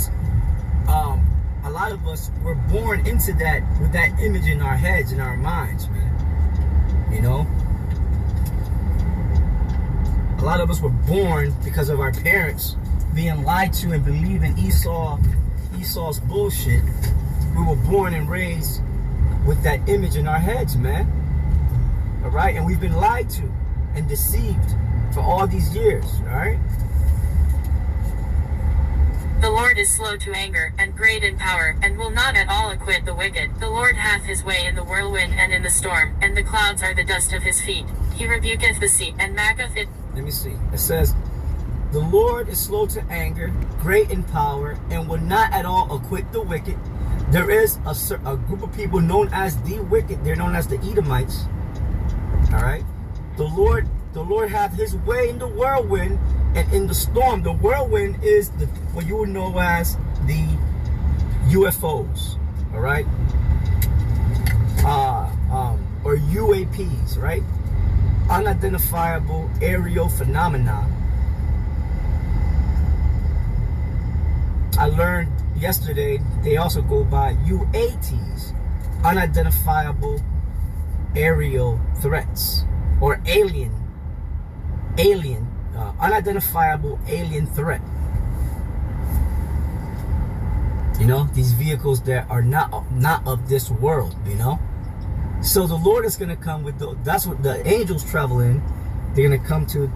because a lot of us were born into that with that image in our heads, in our minds, man. You know? A lot of us were born because of our parents being lied to and believing Esau's bullshit. We were born and raised with that image in our heads, man. All right? And we've been lied to and deceived for all these years, all right? The Lord is slow to anger, and great in power, and will not at all acquit the wicked. The Lord hath his way in the whirlwind and in the storm, and the clouds are the dust of his feet. He rebuketh the sea, and maketh it. Let me see. It says, the Lord is slow to anger, great in power, and will not at all acquit the wicked. There is a group of people known as the wicked. They're known as the Edomites. All right? The Lord hath his way in the whirlwind and in the storm. The whirlwind is what you would know as the UFOs, all right? Or UAPs, right? Unidentifiable aerial phenomena. I learned yesterday they also go by UATs, unidentifiable aerial threats, or unidentifiable alien threat. You know, these vehicles that are not of this world, you know. So the Lord is going to come with that's what the angels travel in. They're going to come to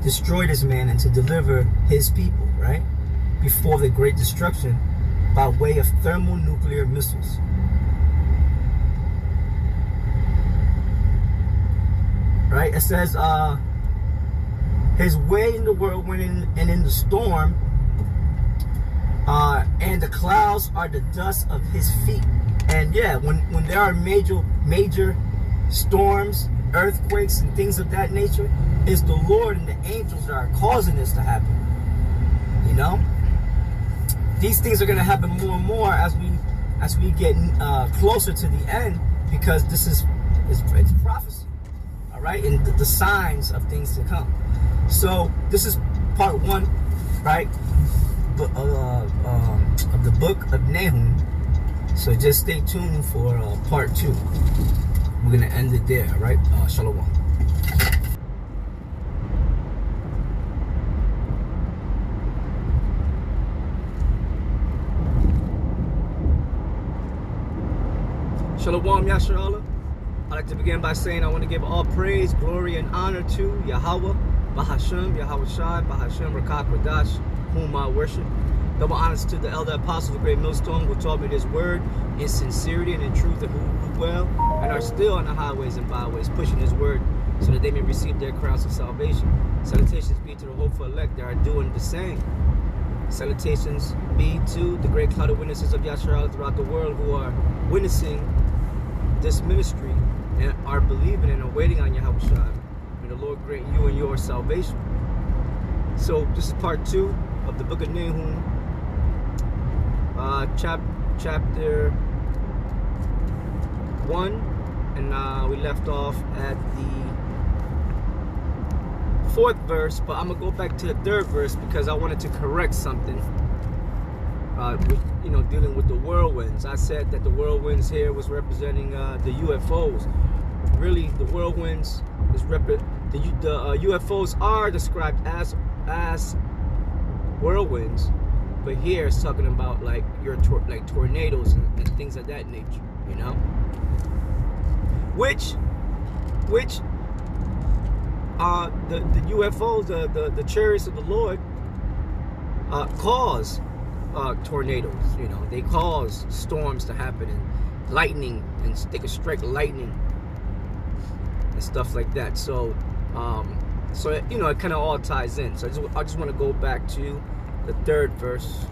destroy this man and to deliver his people, right? Before the great destruction by way of thermonuclear missiles. Right? It says, his way in the whirlwind and in the storm, and the clouds are the dust of his feet. And yeah, when there are major storms, earthquakes, and things of that nature, it's the Lord and the angels that are causing this to happen. You know, these things are going to happen more and more as we get closer to the end, because this is it's prophecy. Right, and the signs of things to come. So this is part 1, right, of the book of Nahum. So just stay tuned for part 2. We're gonna end it there, right? Shalom. Shalom, Yasharallah. I'd like to begin by saying I want to give all praise, glory, and honor to Yahweh, Bahashem, Yahweh Shai, Bahashem, Rakak, Radash, whom I worship. Double honors to the elder apostles of Great Millstone who taught me this word in sincerity and in truth, and who rule well and are still on the highways and byways pushing his word so that they may receive their crowns of salvation. Salutations be to the hopeful elect that are doing the same. Salutations be to the great cloud of witnesses of Yahshua throughout the world who are witnessing this ministry and are believing and are waiting on Yahweh Shai. May the Lord grant you and your salvation. So this is part 2 of the book of Nahum, chapter 1, and we left off at the 4th verse, but I'm gonna go back to the 3rd verse because I wanted to correct something. You know, dealing with the whirlwinds. I said that the whirlwinds here was representing the UFOs. Really, the whirlwinds is the UFOs are described as whirlwinds, but here it's talking about like like tornadoes and things of that nature. You know, which the UFOs, the chariots of the Lord, cause tornadoes. You know, they cause storms to happen and lightning, and they can strike lightning and stuff like that. So so you know, it kind of all ties in. So I just want to go back to the 3rd verse.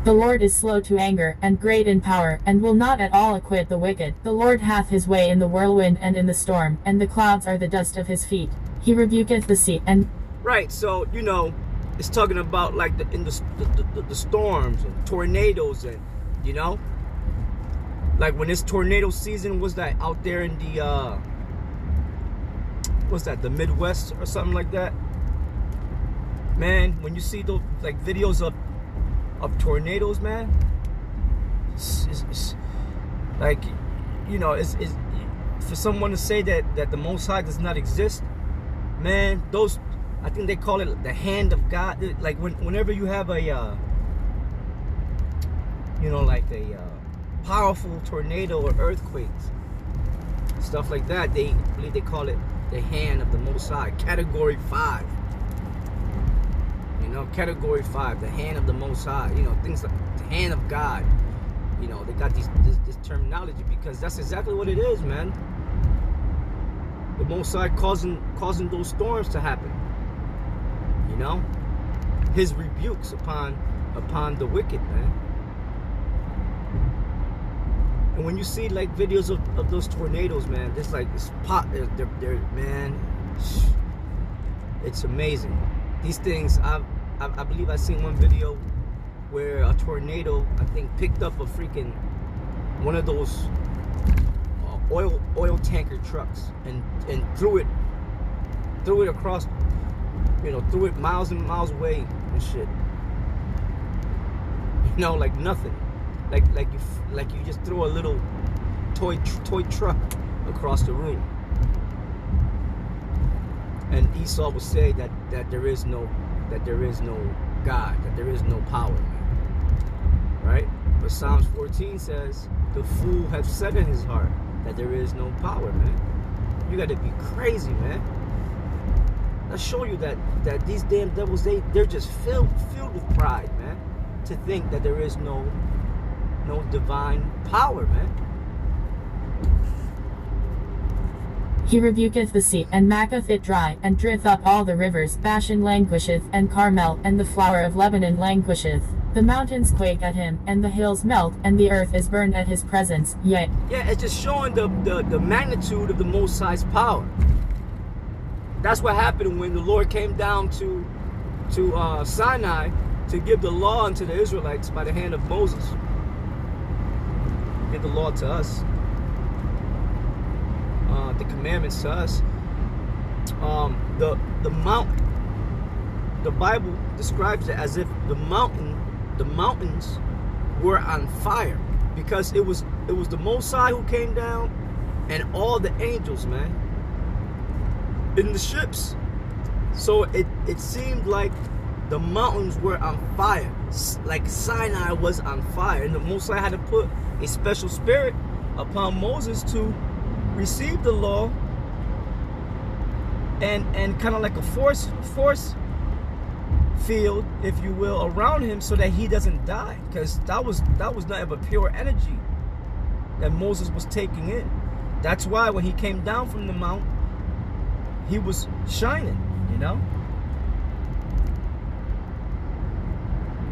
The Lord is slow to anger, and great in power, and will not at all acquit the wicked. The Lord hath his way in the whirlwind and in the storm, and the clouds are the dust of his feet. He rebuketh the sea, and... Right, so, you know, it's talking about, like, the storms and tornadoes, and, you know? Like, when this tornado season was that out there in the, what's that, the Midwest or something like that? Man, when you see those like videos of tornadoes, man, it's like, you know, it's for someone to say that the Most High does not exist, man. Those, I think they call it the hand of God. Like whenever you have a you know, like a powerful tornado or earthquakes, stuff like that, I believe they call it the hand of the Most High, category 5. You know, category 5, the hand of the Most High. You know, things like the hand of God. You know, they got this terminology because that's exactly what it is, man. The Most High causing those storms to happen. You know, His rebukes upon the wicked, man. And when you see like videos of those tornadoes, man, it's like they're man, it's amazing. These things, I believe I seen one video where a tornado, I think, picked up a freaking one of those oil tanker trucks and threw it across, you know, threw it miles and miles away and shit. You know, like nothing. Like you just throw a little toy truck across the room. And Esau would say that there is no God, that there is no power, right? But Psalms 14 says, the fool has said in his heart that there is no power, man. You got to be crazy, man. I show you that these damn devils, they're just filled with pride, man, to think that there is no divine power, man. He rebuketh the sea, and maketh it dry, and drieth up all the rivers. Bashan languisheth, and Carmel, and the flower of Lebanon languisheth. The mountains quake at him, and the hills melt, and the earth is burned at his presence. Yea. Yeah, it's just showing the magnitude of the Most High's power. That's what happened when the Lord came down to Sinai to give the law unto the Israelites by the hand of Moses. Give the law to us, the commandments to us. The mountain, the Bible describes it as if the mountains were on fire, because it was the Most High who came down, and all the angels, man, in the ships. So it seemed like the mountains were on fire, like Sinai was on fire, and the Most High had to put a special spirit upon Moses to receive the law, and kind of like a force field, if you will, around him, so that he doesn't die, because that was nothing but pure energy that Moses was taking in. That's why when he came down from the mount, he was shining, you know.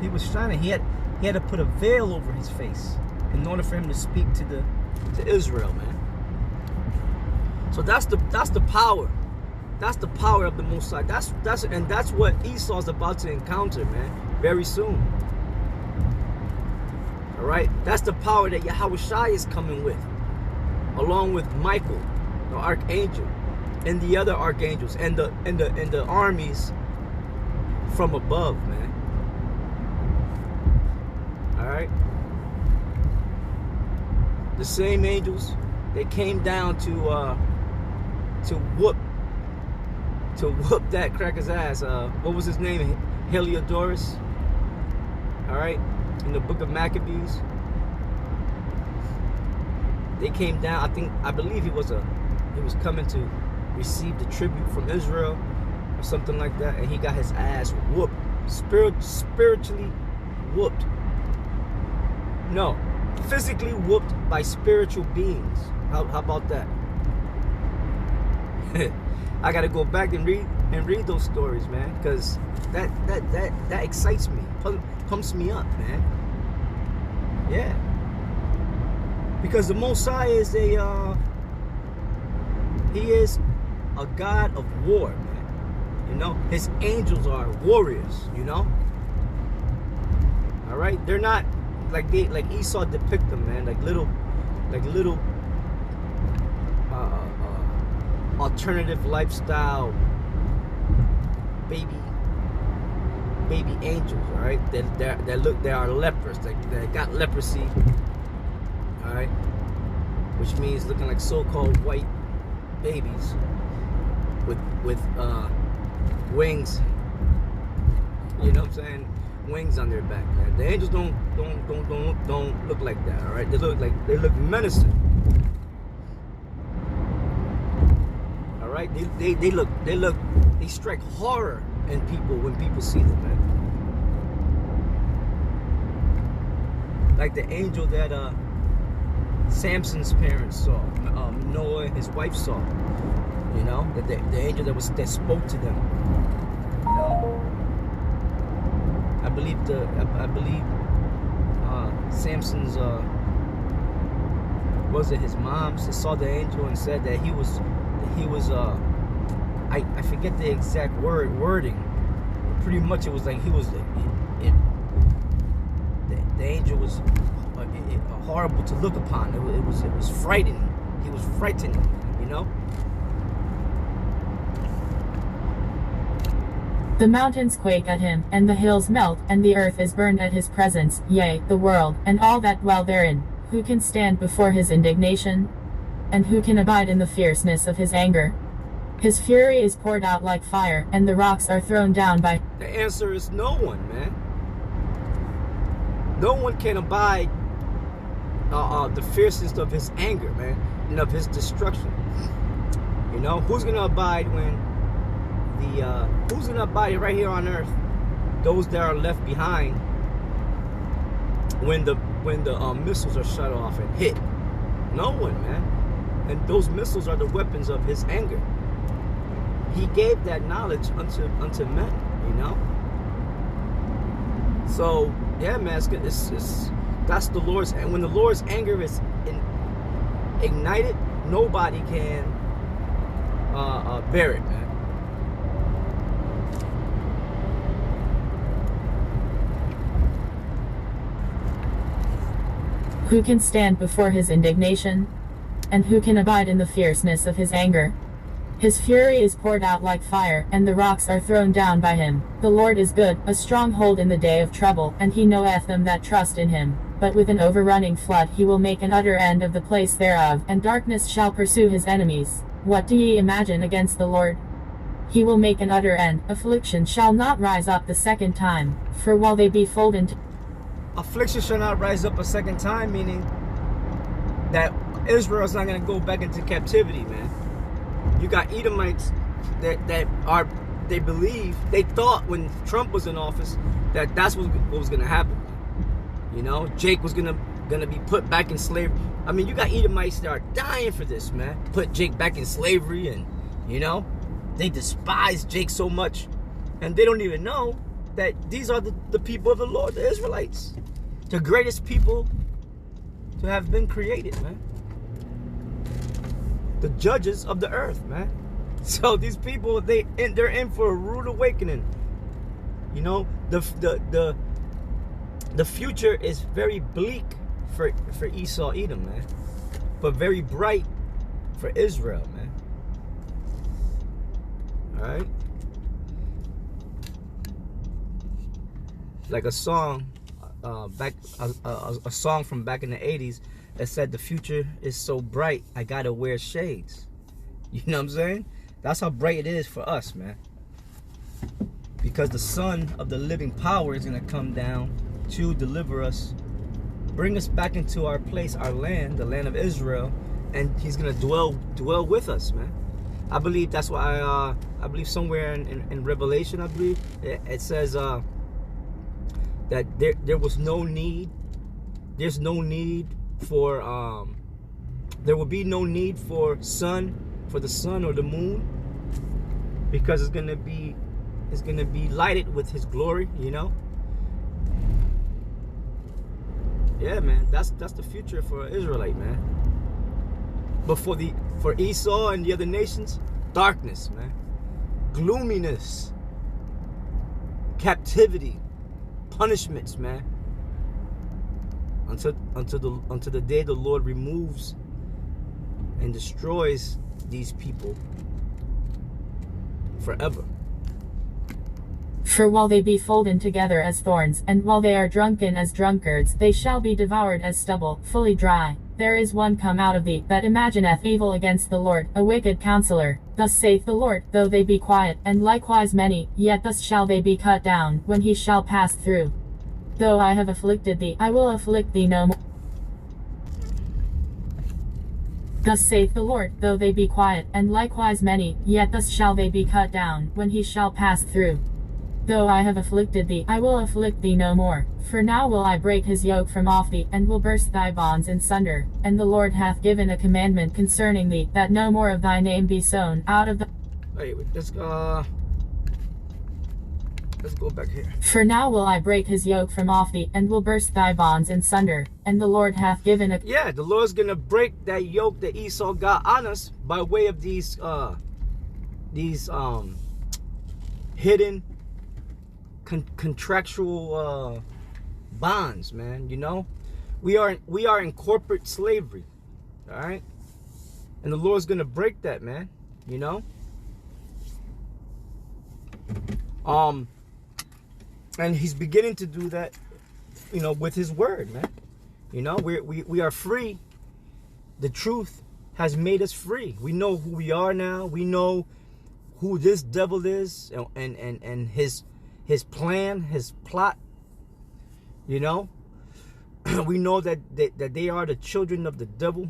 He was shining. He had to put a veil over his face in order for him to speak to Israel, man. So that's the power. That's the power of the Most High. That's what Esau's about to encounter, man, very soon. All right, that's the power that Yahushua is coming with, along with Michael, the archangel, and the other archangels, and the armies from above, man. All right, the same angels, they came down to whoop that cracker's ass. What was his name? Heliodorus. All right, in the book of Maccabees, they came down. I believe he was coming to receive the tribute from Israel or something like that, and he got his ass whooped, spiritually whooped. No, physically whooped by spiritual beings. How about that? I gotta go back and read those stories, man, because that excites me, pumps me up, man. Yeah, because the Most High is he is a God of war, man. You know, his angels are warriors. You know, all right. They're not like Esau depict them, man, like little alternative lifestyle baby baby angels, all right? They are lepers. They got leprosy, all right? Which means looking like so-called white babies with wings. You know what I'm saying? Wings on their back, man. The angels don't look like that, all right? They look menacing. All right? They strike horror in people when people see them, man. Like the angel that Samson's parents saw, Noah and his wife saw. You know, that the angel that spoke to them. You know, I believe Samson's was it his mom saw the angel and said that he was I forget the exact wording. Pretty much it was like the angel was horrible to look upon. It was frightening. He was frightening, you know. The mountains quake at him, and the hills melt, and the earth is burned at his presence, yea, the world, and all that dwell therein. Who can stand before his indignation? And who can abide in the fierceness of his anger? His fury is poured out like fire, and the rocks are thrown down by... The answer is no one, man. No one can abide the fierceness of his anger, man, and of his destruction. You know, who's gonna abide when who's gonna abide right here on earth? Those that are left behind when the missiles are shut off and hit. No one, man. And those missiles are the weapons of his anger. He gave that knowledge unto men, you know. So yeah, man, that's the Lord's, and when the Lord's anger is ignited, nobody can bear it, man. Who can stand before his indignation? And who can abide in the fierceness of his anger? His fury is poured out like fire, and the rocks are thrown down by him. The Lord is good, a stronghold in the day of trouble, and he knoweth them that trust in him. But with an overrunning flood he will make an utter end of the place thereof, and darkness shall pursue his enemies. What do ye imagine against the Lord? He will make an utter end. Affliction shall not rise up the second time, for while they be folded into... Affliction shall not rise up a second time, meaning that Israel is not going to go back into captivity, man. You got Edomites that they believe, they thought when Trump was in office that's what was going to happen. You know, Jake was gonna be put back in slavery. I mean, you got Edomites that are dying for this, man. Put Jake back in slavery, and you know, they despise Jake so much, and they don't even know that these are the people of the Lord, the Israelites, the greatest people to have been created, man. The judges of the earth, man. So these people, they're in for a rude awakening. You know, the future is very bleak for Esau, Edom, man, but very bright for Israel, man. All right, like a song a song from back in the 80s that said the future is so bright I gotta wear shades. You know what I'm saying? That's how bright it is for us, man, because the Son of the living power is gonna come down to deliver us, bring us back into our place, our land, the land of Israel, and he's gonna dwell with us, man. I believe that's why I believe somewhere in Revelation, I believe it says that there was no need, there's no need for there will be no need for the sun or the moon, because it's gonna be lighted with his glory, you know. Yeah, man, that's the future for Israelite, man. But for Esau and the other nations, darkness, man, gloominess, captivity, punishments, man. Until the day the Lord removes and destroys these people forever. For while they be folden together as thorns, and while they are drunken as drunkards, they shall be devoured as stubble, fully dry. There is one come out of thee, that imagineth evil against the Lord, a wicked counselor. Thus saith the Lord, though they be quiet, and likewise many, yet thus shall they be cut down, when he shall pass through. Though I have afflicted thee, I will afflict thee no more. Thus saith the Lord, though they be quiet, and likewise many, yet thus shall they be cut down, when he shall pass through. Though I have afflicted thee, I will afflict thee no more. For now will I break his yoke from off thee, and will burst thy bonds in sunder. And the Lord hath given a commandment concerning thee, that no more of thy name be sown out of the... Wait, let's go back here. For now will I break his yoke from off thee, and will burst thy bonds in sunder. And the Lord hath given a... Yeah, the Lord's gonna break that yoke that Esau got on us by way of these hidden contractual bonds, man. You know, we are in corporate slavery, all right, and the Lord's gonna break that, man. You know, and he's beginning to do that, you know, with his word, man. You know, we are free. The truth has made us free. We know who we are now. We know who this devil is, and his plan, his plot. You know, we know that they are the children of the devil,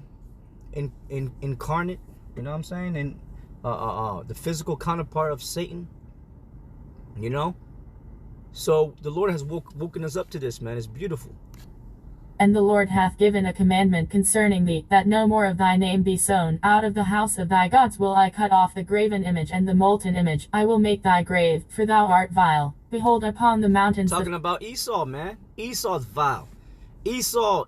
incarnate. You know what I'm saying? And the physical counterpart of Satan. You know, so the Lord has woken us up to this, man. It's beautiful. And the Lord hath given a commandment concerning thee, that no more of thy name be sown. Out of the house of thy gods will I cut off the graven image and the molten image. I will make thy grave, for thou art vile. Behold, upon the mountains... Talking about Esau, man. Esau's vile. Esau's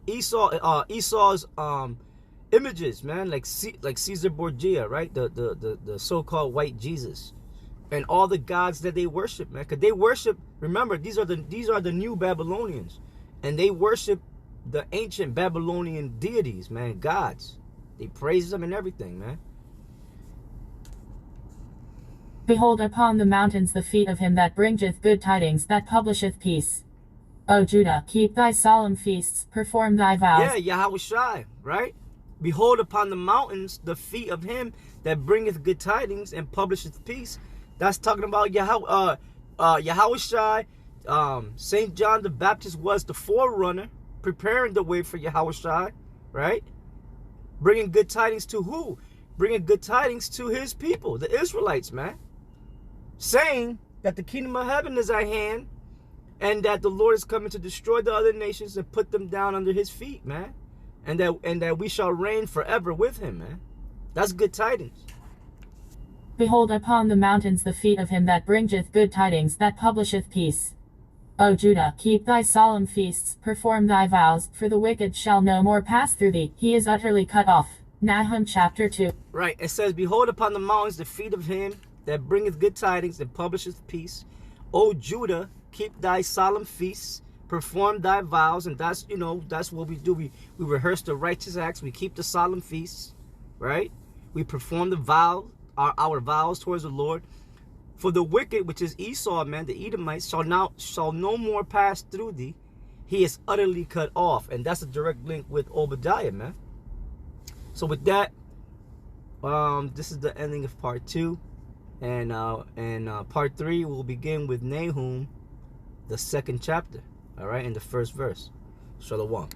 images, man, like Caesar Borgia, right? The so-called white Jesus, and all the gods that they worship, man. Because they worship. Remember, these are the new Babylonians, and they worship the ancient Babylonian deities, man, gods. They praise them and everything, man. Behold upon the mountains the feet of him that bringeth good tidings, that publisheth peace. O Judah, keep thy solemn feasts, perform thy vows. Yeah, Yahushai, right? Behold upon the mountains the feet of him that bringeth good tidings and publisheth peace. That's talking about Yahushai. St. John the Baptist was the forerunner, preparing the way for Yahushai, right? Bringing good tidings to who? Bringing good tidings to his people, the Israelites, man. Saying that the kingdom of heaven is at hand, and that the Lord is coming to destroy the other nations and put them down under his feet, man. And that we shall reign forever with him, man. That's good tidings. Behold upon the mountains the feet of him that bringeth good tidings, that publisheth peace. O Judah, keep thy solemn feasts, perform thy vows, for the wicked shall no more pass through thee. He is utterly cut off. NAHUM chapter 2. Right, it says, behold upon the mountains the feet of him that bringeth good tidings and publisheth peace. O Judah, keep thy solemn feasts, perform thy vows. And that's, you know, that's what we do. We rehearse the righteous acts. We keep the solemn feasts, right? We perform the vow, our vows towards the Lord. For the wicked, which is Esau, man, the Edomites, shall no more pass through thee. He is utterly cut off. And that's a direct link with Obadiah, man. So with that, this is the ending of part 2. And part 3 will begin with Nahum, the 2nd chapter. All right, in the 1st verse. Shalom.